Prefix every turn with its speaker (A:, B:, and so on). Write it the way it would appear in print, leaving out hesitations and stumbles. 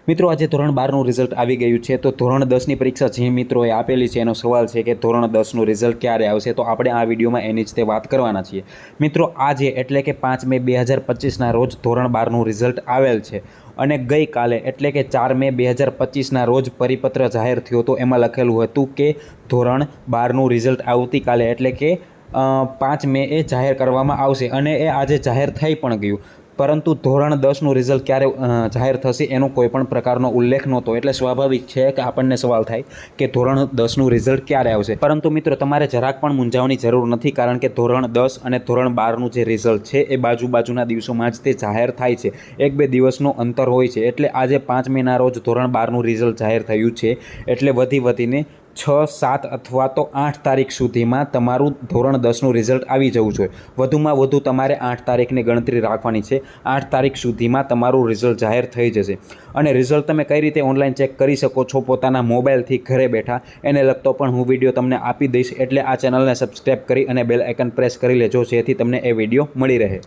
A: મિત્રો આજે ધોરણ 12નું રિઝલ્ટ આવી ગયું છે તો ધોરણ 10ની પરીક્ષા જે મિત્રોએ આપેલી છે એનો સવાલ છે કે ધોરણ 10નું રિઝલ્ટ ક્યારે આવશે તો આપણે આ વિડીયોમાં એની જ તે વાત કરવાના છીએ। મિત્રો આજે એટલે કે 5 મે 2025ના રોજ ધોરણ 12નું રિઝલ્ટ આવેલ છે અને ગઈકાલે એટલે કે 4 મે 2025ના રોજ પરિપત્ર જાહેર થયો હતો। એમાં લખેલું હતું કે ધોરણ 12નું રિઝલ્ટ આવતીકાલે એટલે કે 5 મે એ જાહેર કરવામાં આવશે અને એ આજે જાહેર થઈ પણ ગયું, પરંતુ ધોરણ 10નું રિઝલ્ટ ક્યારે જાહેર થશે એનો કોઈ પણ પ્રકારનો ઉલ્લેખ નહોતો। એટલે સ્વાભાવિક છે કે આપણને સવાલ થાય કે ધોરણ 10નું રિઝલ્ટ ક્યારે આવશે। પરંતુ મિત્રો તમારે જરાક પણ મૂંઝાવવાની જરૂર નથી, કારણ કે ધોરણ 10 અને ધોરણ 12નું જે રિઝલ્ટ છે એ બાજુના દિવસોમાં જ તે જાહેર થાય છે, 1-2 દિવસનું અંતર હોય છે। એટલે આજે 5 મેના રોજ ધોરણ 12નું રિઝલ્ટ જાહેર થયું છે, એટલે વધીને 6, 7 અથવા તો 8 તારીખ સુધીમાં તમારું ધોરણ 10નું રિઝલ્ટ આવી જવું જોઈએ। વધુમાં વધુ તમારે 8 તારીખની ગણતરી રાખવાની છે। 8 તારીખ સુધીમાં તમારું રિઝલ્ટ જાહેર થઈ જશે અને રિઝલ્ટ તમે કઈ રીતે ઓનલાઈન ચેક કરી શકો છો પોતાના મોબાઈલથી ઘરે બેઠા, એને લગતો પણ હું વિડીયો તમને આપી દઈશ। એટલે આ ચેનલને સબસ્ક્રાઈબ કરી અને બેલ આઇકન પ્રેસ કરી લેજો, જેથી તમને એ વિડીયો મળી રહે।